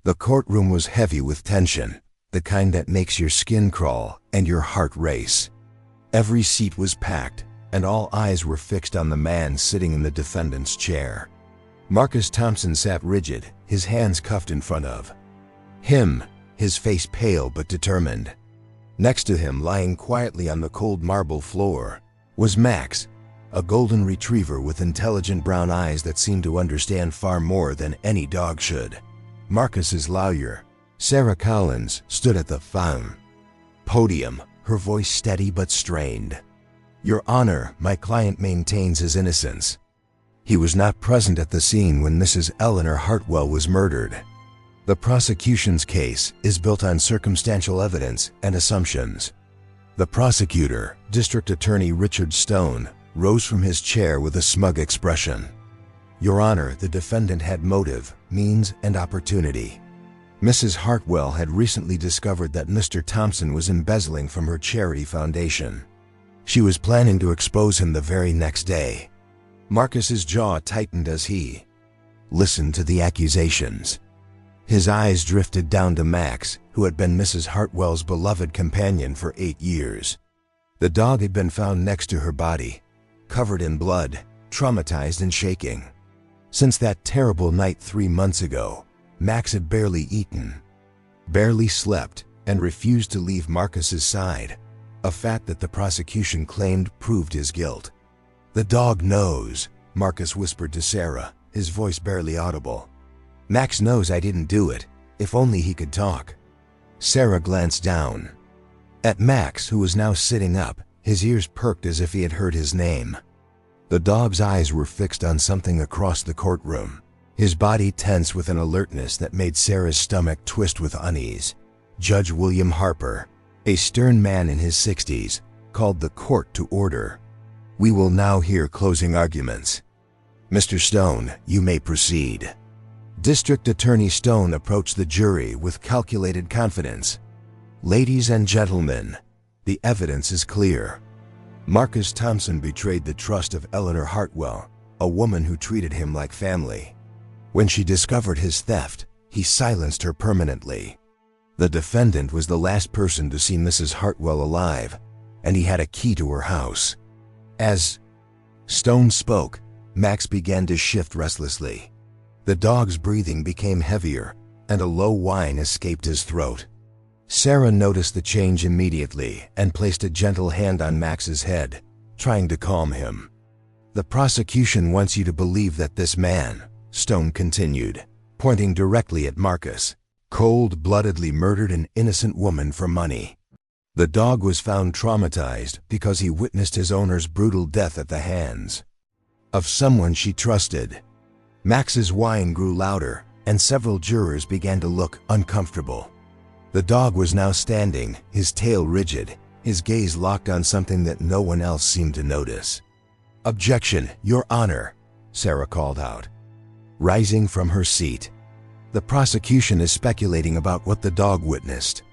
The courtroom was heavy with tension, the kind that makes your skin crawl and your heart race. Every seat was packed, and all eyes were fixed on the man sitting in the defendant's chair. Marcus Thompson sat rigid, his hands cuffed in front of him, his face pale but determined. Next to him, lying quietly on the cold marble floor, was Max, a golden retriever with intelligent brown eyes that seemed to understand far more than any dog should. Marcus's lawyer, Sarah Collins, stood at the podium, her voice steady but strained. "Your Honor, my client maintains his innocence. He was not present at the scene when Mrs. Eleanor Hartwell was murdered. The prosecution's case is built on circumstantial evidence and assumptions." The prosecutor, District Attorney Richard Stone, rose from his chair with a smug expression. "Your Honor, the defendant had motive, means, and opportunity. Mrs. Hartwell had recently discovered that Mr. Thompson was embezzling from her charity foundation. She was planning to expose him the very next day." Marcus's jaw tightened as he listened to the accusations. His eyes drifted down to Max, who had been Mrs. Hartwell's beloved companion for 8 years. The dog had been found next to her body, covered in blood, traumatized and shaking. Since that terrible night 3 months ago, Max had barely eaten, barely slept, and refused to leave Marcus's side, a fact that the prosecution claimed proved his guilt. "The dog knows," Marcus whispered to Sarah, his voice barely audible. "Max knows I didn't do it, if only he could talk." Sarah glanced down at Max, who was now sitting up, his ears perked as if he had heard his name. The dog's eyes were fixed on something across the courtroom, his body tense with an alertness that made Sarah's stomach twist with unease. Judge William Harper, a stern man in his 60s, called the court to order. "We will now hear closing arguments. Mr. Stone, you may proceed." District Attorney Stone approached the jury with calculated confidence. "Ladies and gentlemen, the evidence is clear. Marcus Thompson betrayed the trust of Eleanor Hartwell, a woman who treated him like family. When she discovered his theft, he silenced her permanently. The defendant was the last person to see Mrs. Hartwell alive, and he had a key to her house." As Stone spoke, Max began to shift restlessly. The dog's breathing became heavier, and a low whine escaped his throat. Sarah noticed the change immediately and placed a gentle hand on Max's head, trying to calm him. "The prosecution wants you to believe that this man," Stone continued, pointing directly at Marcus, "cold-bloodedly murdered an innocent woman for money. The dog was found traumatized because he witnessed his owner's brutal death at the hands of someone she trusted." Max's whine grew louder, and several jurors began to look uncomfortable. The dog was now standing, his tail rigid, his gaze locked on something that no one else seemed to notice. "Objection, Your Honor," Sarah called out, rising from her seat. "The prosecution is speculating about what the dog witnessed."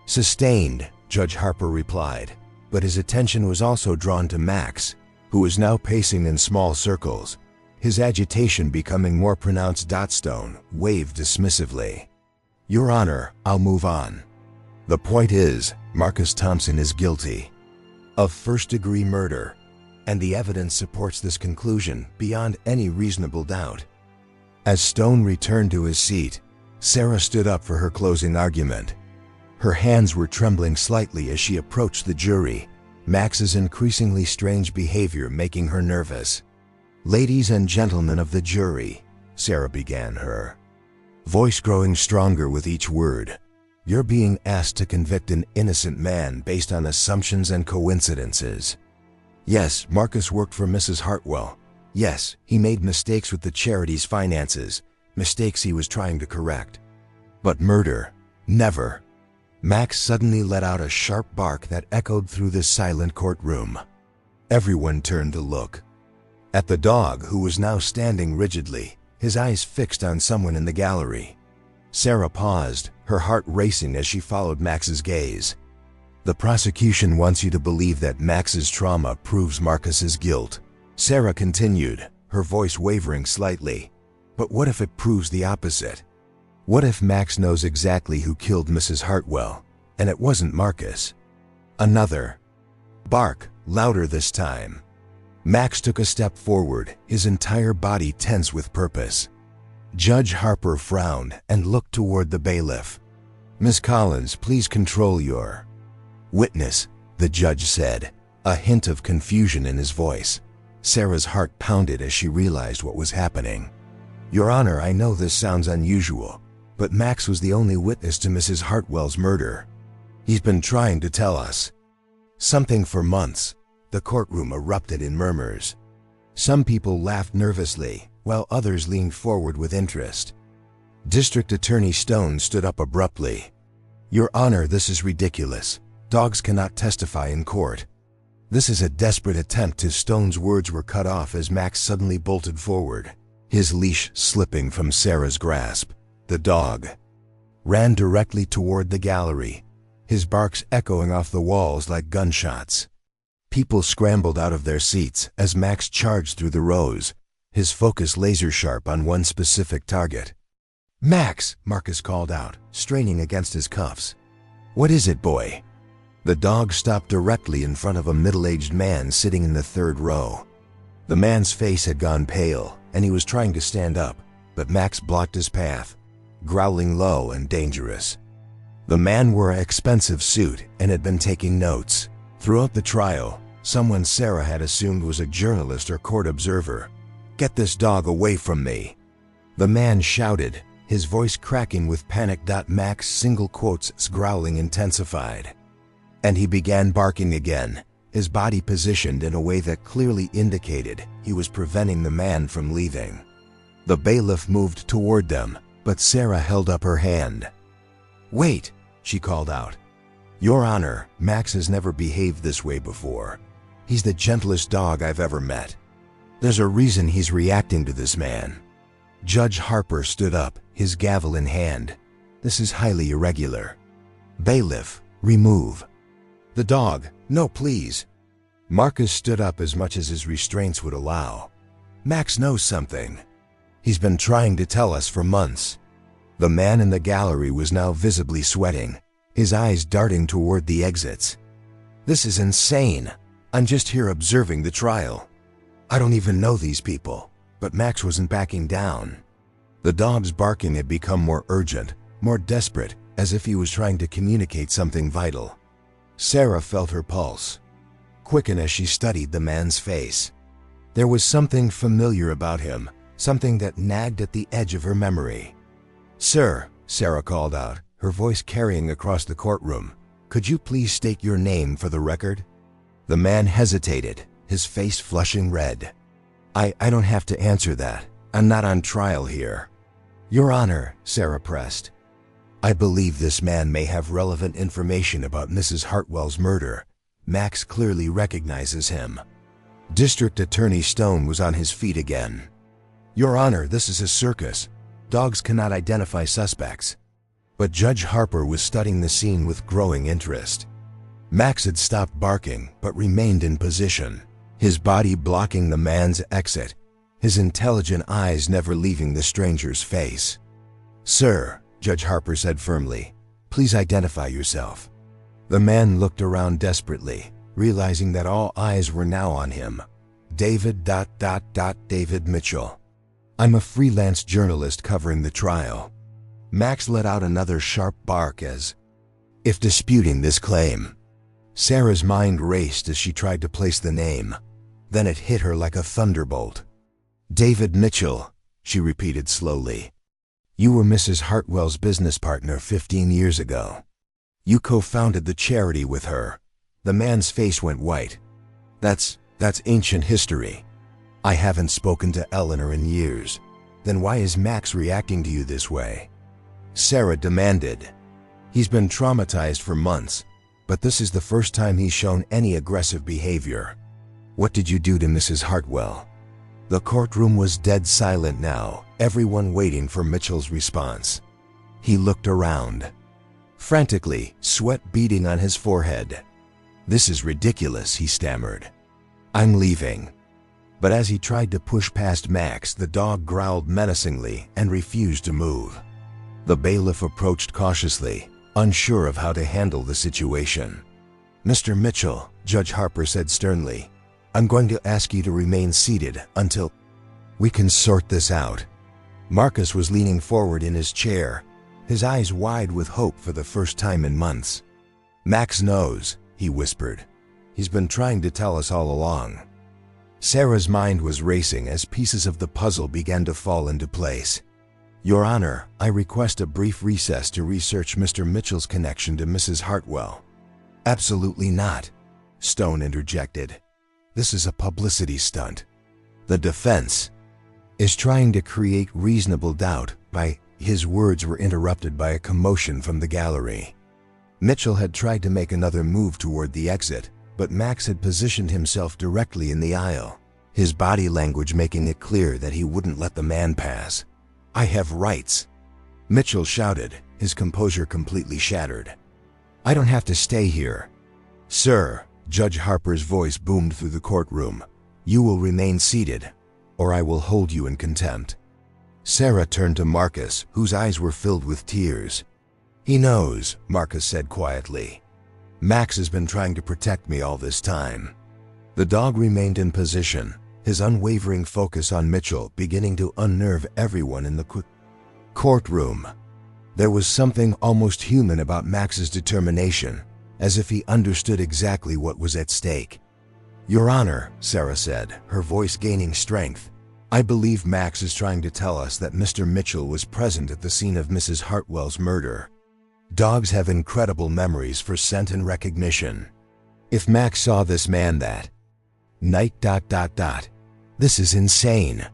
"Sustained," Judge Harper replied, but his attention was also drawn to Max, who was now pacing in small circles, his agitation becoming more pronounced. Stone waved dismissively. "Your Honor, I'll move on. The point is, Marcus Thompson is guilty of first-degree murder, and the evidence supports this conclusion beyond any reasonable doubt." As Stone returned to his seat, Sarah stood up for her closing argument. Her hands were trembling slightly as she approached the jury, Max's increasingly strange behavior making her nervous. "Ladies and gentlemen of the jury," Sarah began, her voice growing stronger with each word, "you're being asked to convict an innocent man based on assumptions and coincidences. Yes, Marcus worked for Mrs. Hartwell. Yes, he made mistakes with the charity's finances, mistakes he was trying to correct. But murder, never." Max suddenly let out a sharp bark that echoed through the silent courtroom. Everyone turned to look at the dog, who was now standing rigidly, his eyes fixed on someone in the gallery. Sarah paused, her heart racing as she followed Max's gaze. "The prosecution wants you to believe that Max's trauma proves Marcus's guilt," Sarah continued, her voice wavering slightly. "But what if it proves the opposite? What if Max knows exactly who killed Mrs. Hartwell, and it wasn't Marcus? Another bark, louder this time. Max took a step forward, his entire body tense with purpose. Judge Harper frowned and looked toward the bailiff. "Miss Collins, please control your witness," the judge said, a hint of confusion in his voice. Sarah's heart pounded as she realized what was happening. "Your Honor, I know this sounds unusual, but Max was the only witness to Mrs. Hartwell's murder. He's been trying to tell us something for months." The courtroom erupted in murmurs. Some people laughed nervously, while others leaned forward with interest. District Attorney Stone stood up abruptly. "Your Honor, this is ridiculous. Dogs cannot testify in court." This is a desperate attempt. His Stone's words were cut off as Max suddenly bolted forward, his leash slipping from Sarah's grasp. The dog ran directly toward the gallery, his barks echoing off the walls like gunshots. People scrambled out of their seats as Max charged through the rows, his focus laser-sharp on one specific target. "Max!" Marcus called out, straining against his cuffs. "What is it, boy?" The dog stopped directly in front of a middle-aged man sitting in the third row. The man's face had gone pale, and he was trying to stand up, but Max blocked his path, growling low and dangerous. The man wore an expensive suit and had been taking notes. Throughout the trial, someone Sarah had assumed was a journalist or court observer. "Get this dog away from me!" The man shouted, his voice cracking with panic. Max single quotes growling intensified, and he began barking again, his body positioned in a way that clearly indicated he was preventing the man from leaving. The bailiff moved toward them, but Sarah held up her hand. "Wait," she called out. "Your Honor, Max has never behaved this way before. He's the gentlest dog I've ever met. There's a reason he's reacting to this man." Judge Harper stood up, his gavel in hand. "This is highly irregular." "Bailiff, remove the dog." "No, please." Marcus stood up as much as his restraints would allow. "Max knows something. He's been trying to tell us for months." The man in the gallery was now visibly sweating, his eyes darting toward the exits. "This is insane. I'm just here observing the trial. I don't even know these people." But Max wasn't backing down. The dog's barking had become more urgent, more desperate, as if he was trying to communicate something vital. Sarah felt her pulse quicken as she studied the man's face. There was something familiar about him, something that nagged at the edge of her memory. "Sir," Sarah called out, her voice carrying across the courtroom, "could you please state your name for the record?" The man hesitated, his face flushing red. I don't have to answer that. I'm not on trial here." "Your Honor," Sarah pressed, "I believe this man may have relevant information about Mrs. Hartwell's murder." Max clearly recognizes him. District Attorney Stone was on his feet again. "Your Honor, this is a circus. Dogs cannot identify suspects." But Judge Harper was studying the scene with growing interest. Max had stopped barking but remained in position, his body blocking the man's exit, his intelligent eyes never leaving the stranger's face. "Sir," Judge Harper said firmly, "please identify yourself." The man looked around desperately, realizing that all eyes were now on him. David Mitchell. "I'm a freelance journalist covering the trial." Max let out another sharp bark as if disputing this claim. Sarah's mind raced as she tried to place the name. Then it hit her like a thunderbolt. "David Mitchell," she repeated slowly. "You were Mrs. Hartwell's business partner 15 years ago. You co-founded the charity with her." The man's face went white. That's ancient history. I haven't spoken to Eleanor in years. Then why is Max reacting to you this way?" Sarah demanded. "He's been traumatized for months, but this is the first time he's shown any aggressive behavior." "What did you do to Mrs. Hartwell?" The courtroom was dead silent now, everyone waiting for Mitchell's response. He looked around, frantically, sweat beading on his forehead. "This is ridiculous," he stammered. "I'm leaving." But as he tried to push past Max, the dog growled menacingly and refused to move. The bailiff approached cautiously, unsure of how to handle the situation. "Mr. Mitchell," Judge Harper said sternly, "I'm going to ask you to remain seated until we can sort this out." Marcus was leaning forward in his chair, his eyes wide with hope for the first time in months. "Max knows," he whispered. "He's been trying to tell us all along." Sarah's mind was racing as pieces of the puzzle began to fall into place. "Your Honor, I request a brief recess to research Mr. Mitchell's connection to Mrs. Hartwell." "Absolutely not," Stone interjected. "This is a publicity stunt. The defense is trying to create reasonable doubt by—" His words were interrupted by a commotion from the gallery. Mitchell had tried to make another move toward the exit, but Max had positioned himself directly in the aisle, his body language making it clear that he wouldn't let the man pass. "I have rights," Mitchell shouted, his composure completely shattered. "I don't have to stay here." "Sir," Judge Harper's voice boomed through the courtroom, "you will remain seated, or I will hold you in contempt." Sarah turned to Marcus, whose eyes were filled with tears. "He knows," Marcus said quietly. "Max has been trying to protect me all this time." The dog remained in position, his unwavering focus on Mitchell beginning to unnerve everyone in the courtroom. There was something almost human about Max's determination, as if he understood exactly what was at stake. "Your Honor," Sarah said, her voice gaining strength, "I believe Max is trying to tell us that Mr. Mitchell was present at the scene of Mrs. Hartwell's murder. Dogs have incredible memories for scent and recognition. If Max saw this man that night... This is insane."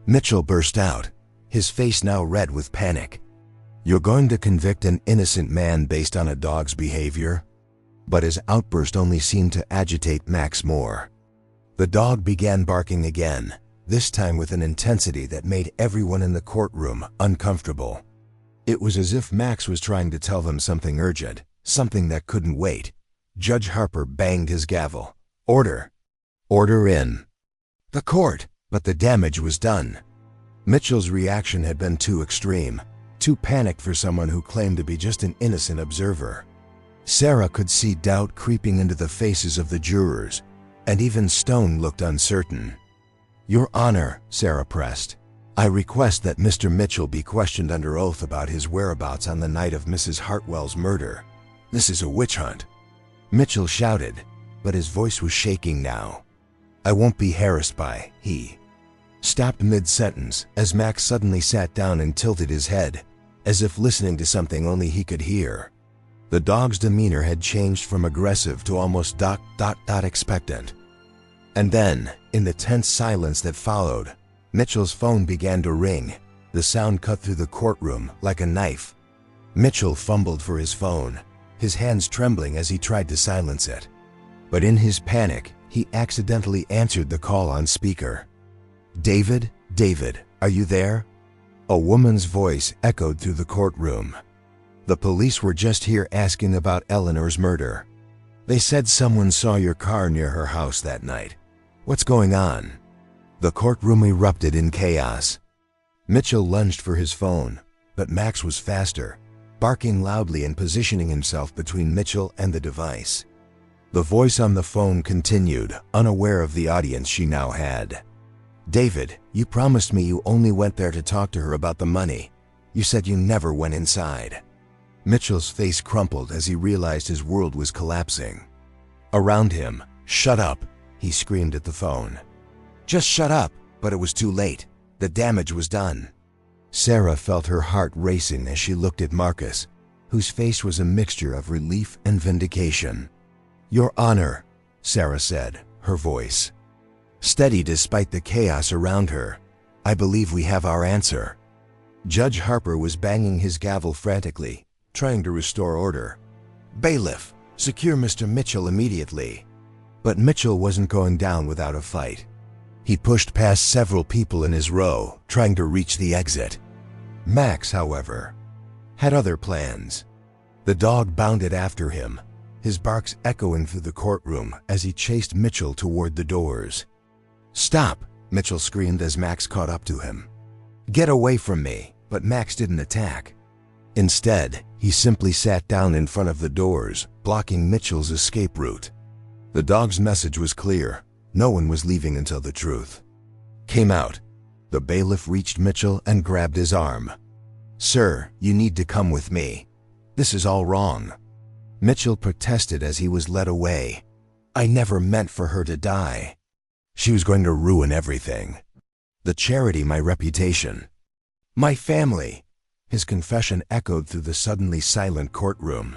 Mitchell burst out, his face now red with panic. "You're going to convict an innocent man based on a dog's behavior?" But his outburst only seemed to agitate Max more. The dog began barking again, this time with an intensity that made everyone in the courtroom uncomfortable. It was as if Max was trying to tell them something urgent, something that couldn't wait. Judge Harper banged his gavel. "Order! Order in the court!" But the damage was done. Mitchell's reaction had been too extreme, too panicked for someone who claimed to be just an innocent observer. Sarah could see doubt creeping into the faces of the jurors, and even Stone looked uncertain. "Your Honor," Sarah pressed, "I request that Mr. Mitchell be questioned under oath about his whereabouts on the night of Mrs. Hartwell's murder. This is a witch hunt." Mitchell shouted, but his voice was shaking now. "I won't be harassed by..." He stopped mid-sentence as Max suddenly sat down and tilted his head, as if listening to something only he could hear. The dog's demeanor had changed from aggressive to almost expectant. And then, in the tense silence that followed, Mitchell's phone began to ring. The sound cut through the courtroom like a knife. Mitchell fumbled for his phone, his hands trembling as he tried to silence it. But in his panic, he accidentally answered the call on speaker. "David, David, are you there?" A woman's voice echoed through the courtroom. "The police were just here asking about Eleanor's murder. They said someone saw your car near her house that night. What's going on?" The courtroom erupted in chaos. Mitchell lunged for his phone, but Max was faster, barking loudly and positioning himself between Mitchell and the device. The voice on the phone continued, unaware of the audience she now had. "David, you promised me you only went there to talk to her about the money. You said you never went inside." Mitchell's face crumpled as he realized his world was collapsing. Around him, "Shut up," he screamed at the phone. "Just shut up," but it was too late. The damage was done. Sarah felt her heart racing as she looked at Marcus, whose face was a mixture of relief and vindication. "Your Honor," Sarah said, her voice steady despite the chaos around her, "I believe we have our answer." Judge Harper was banging his gavel frantically, trying to restore order. "Bailiff, secure Mr. Mitchell immediately." But Mitchell wasn't going down without a fight. He pushed past several people in his row, trying to reach the exit. Max, however, had other plans. The dog bounded after him, his barks echoing through the courtroom as he chased Mitchell toward the doors. "Stop!" Mitchell screamed as Max caught up to him. "Get away from me!" But Max didn't attack. Instead, he simply sat down in front of the doors, blocking Mitchell's escape route. The dog's message was clear. No one was leaving until the truth came out. The bailiff reached Mitchell and grabbed his arm. "Sir, you need to come with me. This is all wrong." Mitchell protested as he was led away. "I never meant for her to die. She was going to ruin everything. The charity, my reputation, my family." His confession echoed through the suddenly silent courtroom.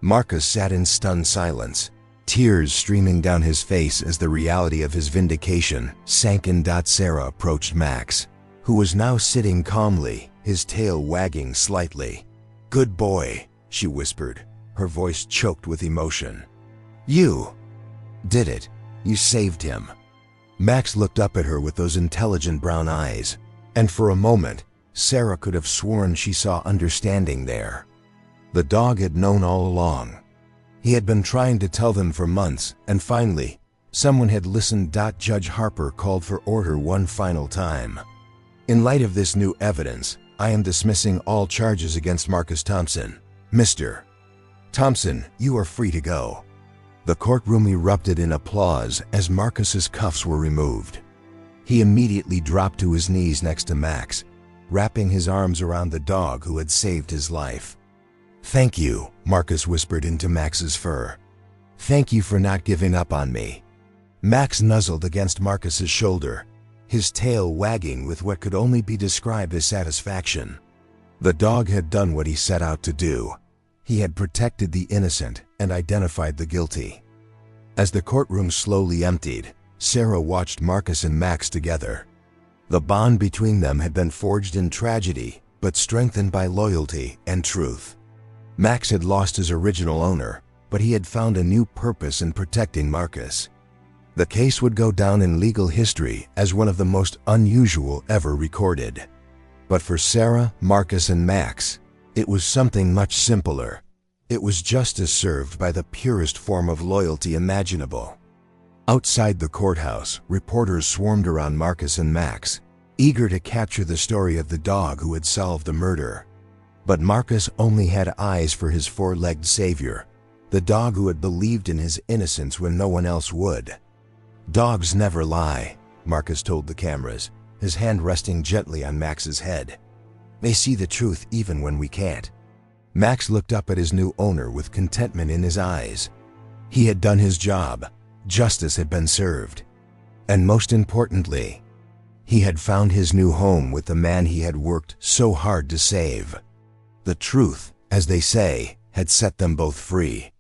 Marcus sat in stunned silence, tears streaming down his face as the reality of his vindication sank in. Sarah approached Max, who was now sitting calmly, his tail wagging slightly. "Good boy," she whispered, her voice choked with emotion. "You did it. You saved him." Max looked up at her with those intelligent brown eyes, and for a moment, Sarah could have sworn she saw understanding there. The dog had known all along. He had been trying to tell them for months, and finally, someone had listened. Judge Harper called for order one final time. "In light of this new evidence, I am dismissing all charges against Marcus Thompson. Mr. Thompson, you are free to go." The courtroom erupted in applause as Marcus's cuffs were removed. He immediately dropped to his knees next to Max, wrapping his arms around the dog who had saved his life. "Thank you," Marcus whispered into Max's fur. "Thank you for not giving up on me." Max nuzzled against Marcus's shoulder, his tail wagging with what could only be described as satisfaction. The dog had done what he set out to do. He had protected the innocent and identified the guilty. As the courtroom slowly emptied, Sarah watched Marcus and Max together. The bond between them had been forged in tragedy, but strengthened by loyalty and truth. Max had lost his original owner, but he had found a new purpose in protecting Marcus. The case would go down in legal history as one of the most unusual ever recorded. But for Sarah, Marcus, and Max, it was something much simpler. It was justice served by the purest form of loyalty imaginable. Outside the courthouse, reporters swarmed around Marcus and Max, eager to capture the story of the dog who had solved the murder. But Marcus only had eyes for his four-legged savior, the dog who had believed in his innocence when no one else would. "Dogs never lie," Marcus told the cameras, his hand resting gently on Max's head. "They see the truth even when we can't." Max looked up at his new owner with contentment in his eyes. He had done his job. Justice had been served. And most importantly, he had found his new home with the man he had worked so hard to save. The truth, as they say, had set them both free.